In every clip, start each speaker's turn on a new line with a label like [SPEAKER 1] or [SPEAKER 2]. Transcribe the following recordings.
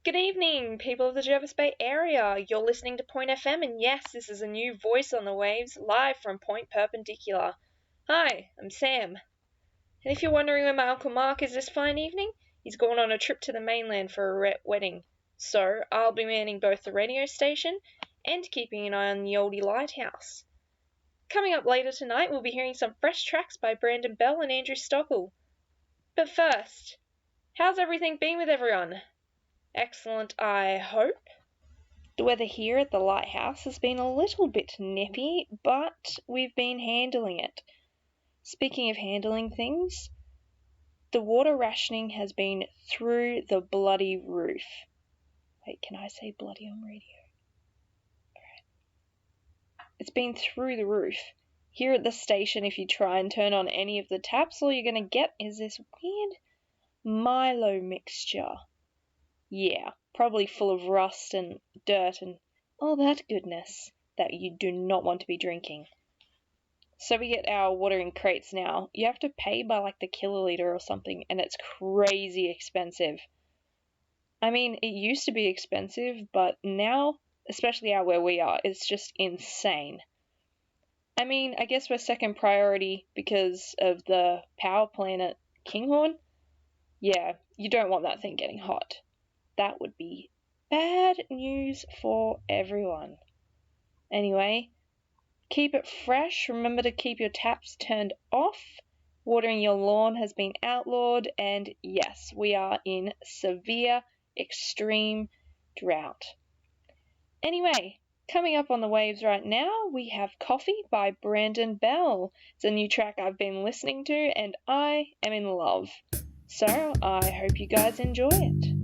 [SPEAKER 1] Good evening, people of the Jervis Bay area. You're listening to Point FM, and yes, this is a new voice on the waves, live from Point Perpendicular. Hi, I'm Sam. And if you're wondering where my Uncle Mark is this fine evening, he's gone on a trip to the mainland for a wedding. So I'll be manning both the radio station and keeping an eye on the oldie lighthouse. Coming up later tonight, we'll be hearing some fresh tracks by Branden and Andrew Stockell. But first, how's everything been with everyone? Excellent, I hope. The weather here at the lighthouse has been a little bit nippy, but we've been handling it. Speaking of handling things, the water rationing has been through the bloody roof. Wait, can I say bloody on radio? Alright. It's been through the roof. Here at the station, if you try and turn on any of the taps, all you're going to get is this weird Milo mixture. Yeah, probably full of rust and dirt and all that goodness that you do not want to be drinking. So we get our water in crates now. You have to pay by like the kiloliter or something, and it's crazy expensive. I mean, it used to be expensive, but now, especially out where we are, it's just insane. I mean, I guess we're second priority because of the power plant at Kinghorn. Yeah, you don't want that thing getting hot. That would be bad news for everyone. Anyway, keep it fresh. Remember to keep your taps turned off. Watering your lawn has been outlawed. And yes, we are in severe, extreme drought. Anyway, coming up on the waves right now, we have Coffee by Branden. It's a new track I've been listening to, and I am in love. So I hope you guys enjoy it.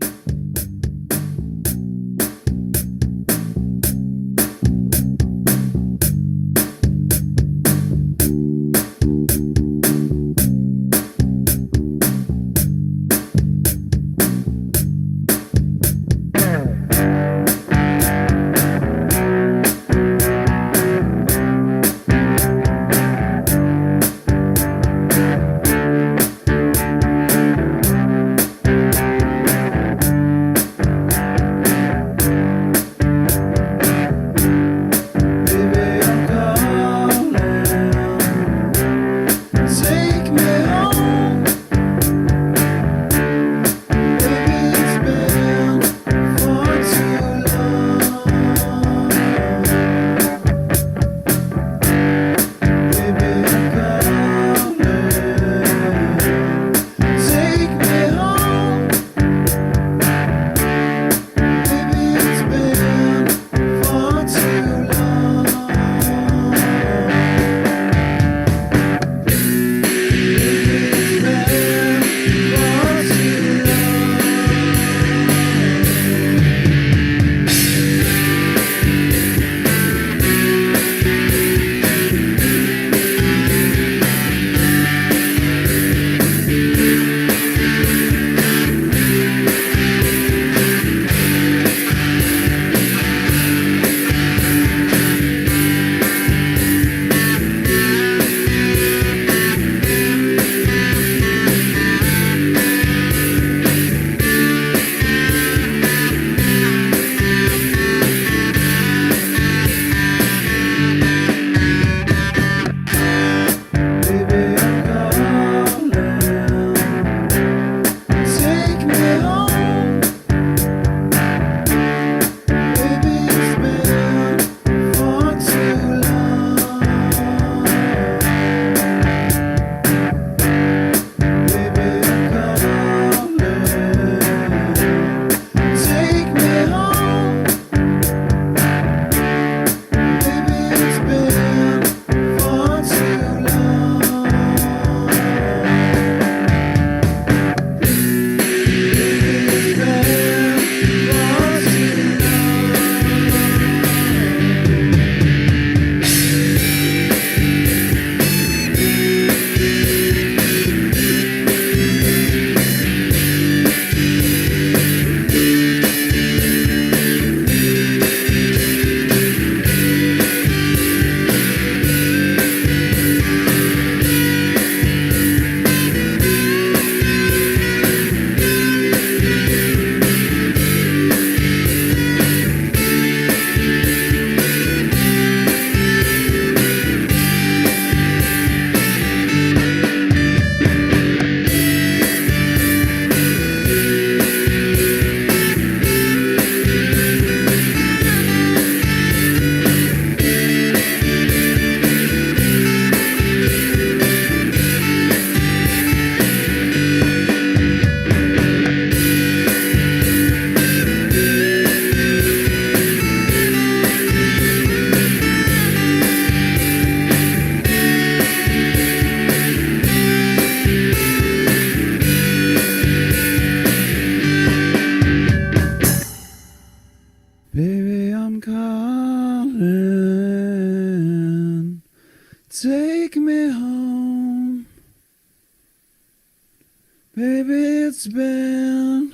[SPEAKER 2] It's been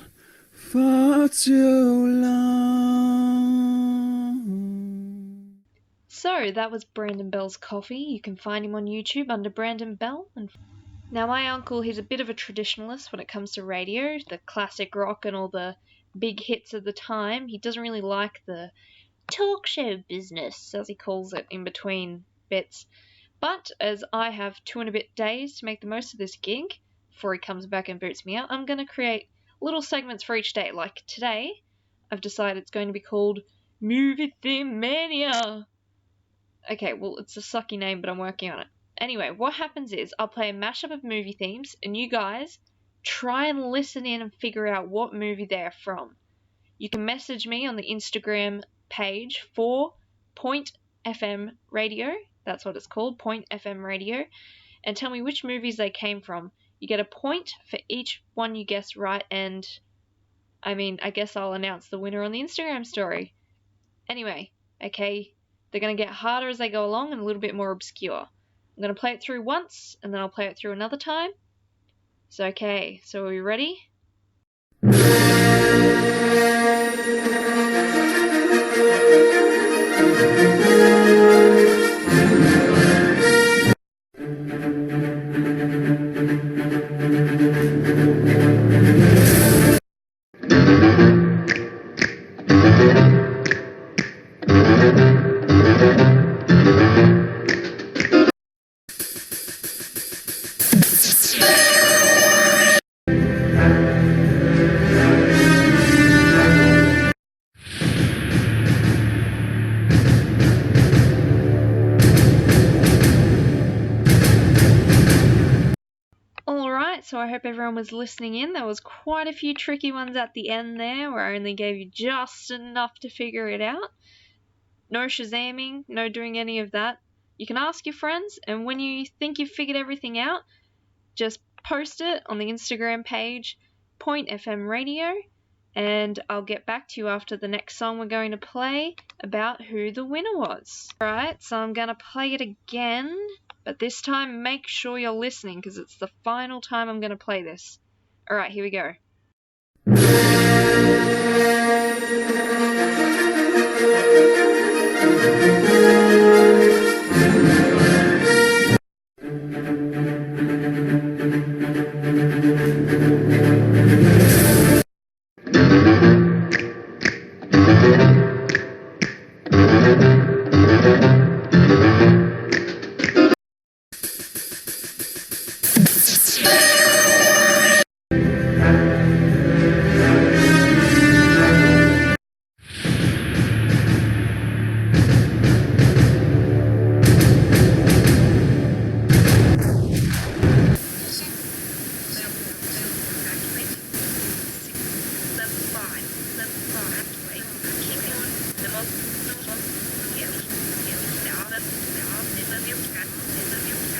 [SPEAKER 2] far too long.
[SPEAKER 1] So that was Branden Bell's Coffee. You can find him on YouTube under Branden Bell. And now my uncle, he's a bit of a traditionalist when it comes to radio, the classic rock and all the big hits of the time. He doesn't really like the talk show business, as he calls it, in between bits. But as I have 2 and a bit days to make the most of this gig before he comes back and boots me out, I'm going to create little segments for each day. Like today, I've decided it's going to be called Movie Theme Mania. Okay, well, it's a sucky name, but I'm working on it. Anyway, what happens is I'll play a mashup of movie themes, and you guys try and listen in and figure out what movie they're from. You can message me on the Instagram page for Point FM Radio. That's what it's called, Point FM Radio. And tell me which movies they came from. You get a point for each one you guess right, and I guess I'll announce the winner on the Instagram story. Anyway, okay, they're going to get harder as they go along and a little bit more obscure. I'm going to play it through once, and then I'll play it through another time. So are we ready? So I hope everyone was listening in. There was quite a few tricky ones at the end there where I only gave you just enough to figure it out. No shazamming, no doing any of that. You can ask your friends, and when you think you've figured everything out, just post it on the Instagram page, Point FM Radio, and I'll get back to you after the next song we're going to play about who the winner was. Alright, so I'm going to play it again. But this time, make sure you're listening, because it's the final time I'm going to play this. Alright, here we go.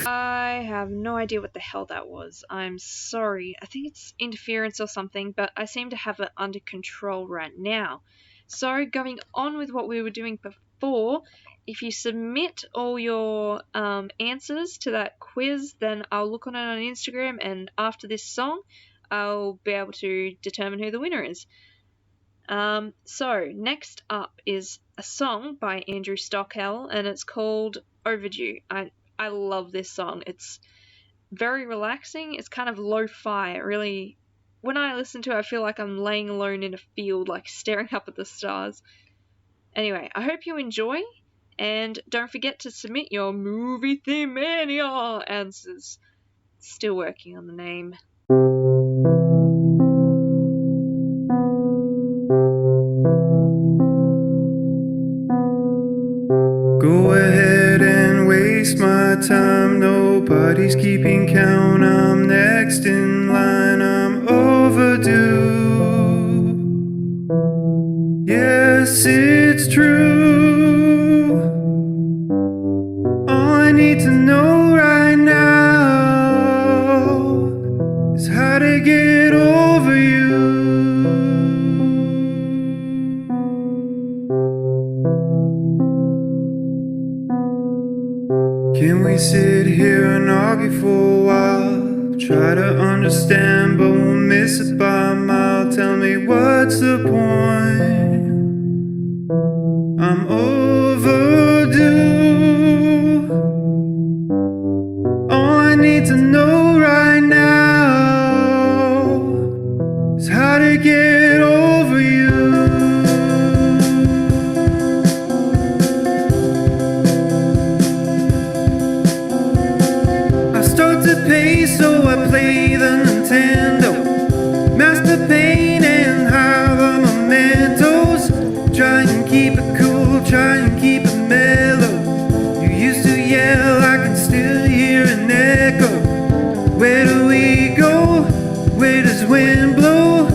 [SPEAKER 1] I have no idea what the hell that was. I'm sorry. I think it's interference or something, but I seem to have it under control right now. So going on with what we were doing before, if you submit all your answers to that quiz, then I'll look on it on Instagram, and after this song, I'll be able to determine who the winner is. So next up is a song by Andrew Stockell, and it's called Overdue. I love this song. It's very relaxing. It's kind of lo-fi. It really, when I listen to it, I feel like I'm laying alone in a field, like staring up at the stars. Anyway, I hope you enjoy, and don't forget to submit your Movie Theme Mania answers. Still working on the name.
[SPEAKER 2] Go ahead and waste my time. Nobody's keeping count. I'm next in line. I'm overdue. Yes, it's true. All I need to know right now is how to get over you. Can we sit here and argue for a while? Try to understand, but we'll miss kiss it by a mile. Tell me what's the point? I'm overdue. All I need to know right now is how to get over you. I start to pay, so I play the Nintendo, master paint and hide the mementos. Try and keep it cool, try and keep it mellow. You used to yell, I can still hear an echo. Where do we go? Where does wind blow?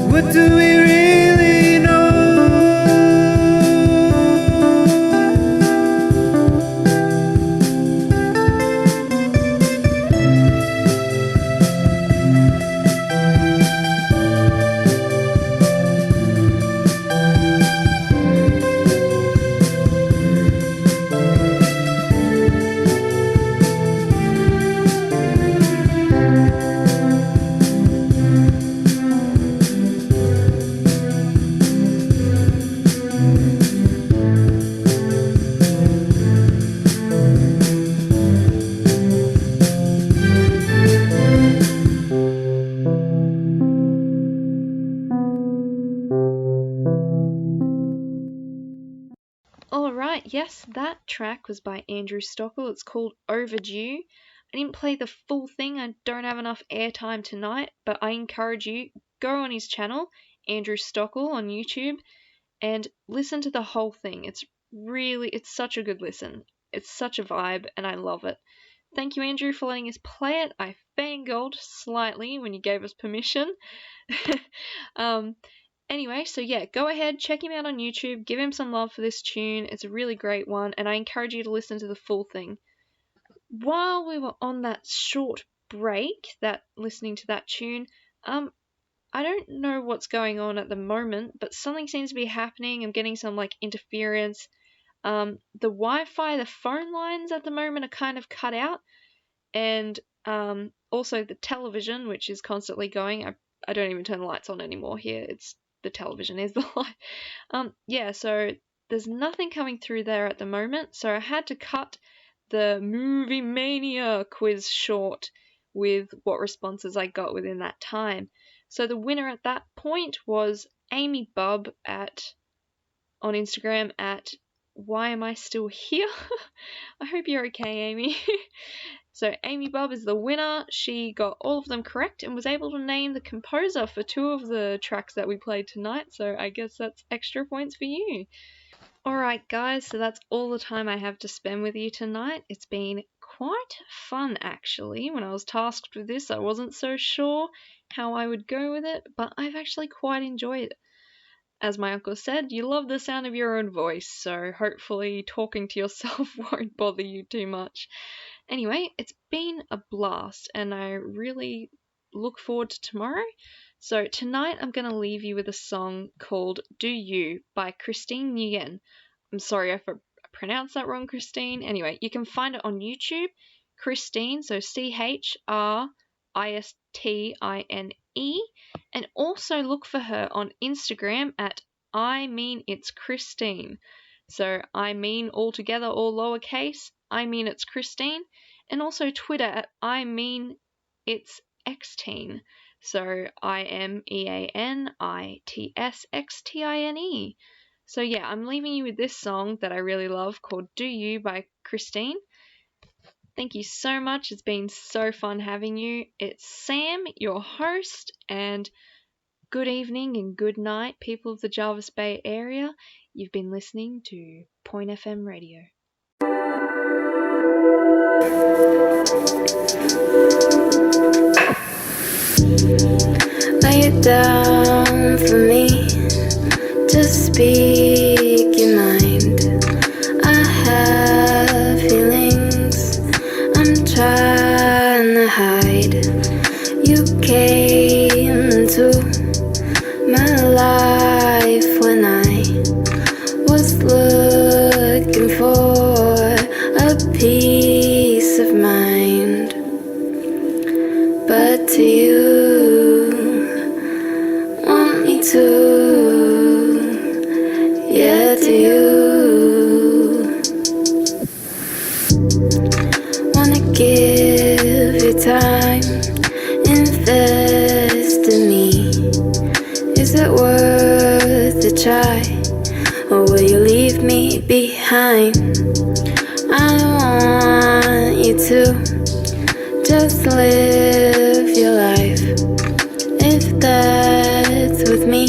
[SPEAKER 2] What do we really know?
[SPEAKER 1] Alright, yes, that track was by Andrew Stockell. It's called Overdue. I didn't play the full thing, I don't have enough airtime tonight, but I encourage you, go on his channel, Andrew Stockell on YouTube, and listen to the whole thing. It's such a good listen. It's such a vibe, and I love it. Thank you, Andrew, for letting us play it. I fangirled slightly when you gave us permission. Anyway, so yeah, go ahead, check him out on YouTube, give him some love for this tune. It's a really great one, and I encourage you to listen to the full thing. While we were on that short break, listening to that tune, I don't know what's going on at the moment, but something seems to be happening. I'm getting some interference. The Wi-Fi, the phone lines at the moment are kind of cut out, and also the television, which is constantly going. I don't even turn the lights on anymore here. It's the television is the light. Yeah, so there's nothing coming through there at the moment, so I had to cut the Movie Mania quiz short with what responses I got within that time. So the winner at that point was Amy Bub on Instagram at Why Am I Still Here? I hope you're okay, Amy. So Amy Bub is the winner. She got all of them correct and was able to name the composer for 2 of the tracks that we played tonight, so I guess that's extra points for you. Alright guys, so that's all the time I have to spend with you tonight. It's been quite fun actually. When I was tasked with this, I wasn't so sure how I would go with it, but I've actually quite enjoyed it. As my uncle said, you love the sound of your own voice, so hopefully talking to yourself won't bother you too much. Anyway, it's been a blast, and I really look forward to tomorrow. So tonight I'm going to leave you with a song called Do You by Christina Nguyen. I'm sorry if I pronounced that wrong, Christine. Anyway, you can find it on YouTube. Christine, so ChristInE, and also look for her on Instagram at I Mean It's Christine. So I mean all together, all lowercase, I Mean It's Christine, and also Twitter at I Mean It's Xteen. So IMEANITSXTINE. So yeah, I'm leaving you with this song that I really love called Do You by Christine. Thank you so much. It's been so fun having you. It's Sam, your host, and good evening and good night, people of the Jarvis Bay area. You've been listening to Point FM Radio.
[SPEAKER 3] Lay it down for me to speak your mind. I have feelings I'm trying to hide. You came into my life when I was looking for a peace of mind, but to you me to, yeah, to you. Wanna give you time, invest in me. Is it worth a try, or will you leave me behind? I want you to just live your life. If that's with me,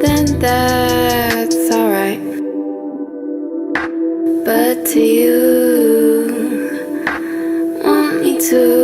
[SPEAKER 3] then that's alright. But to you, want me to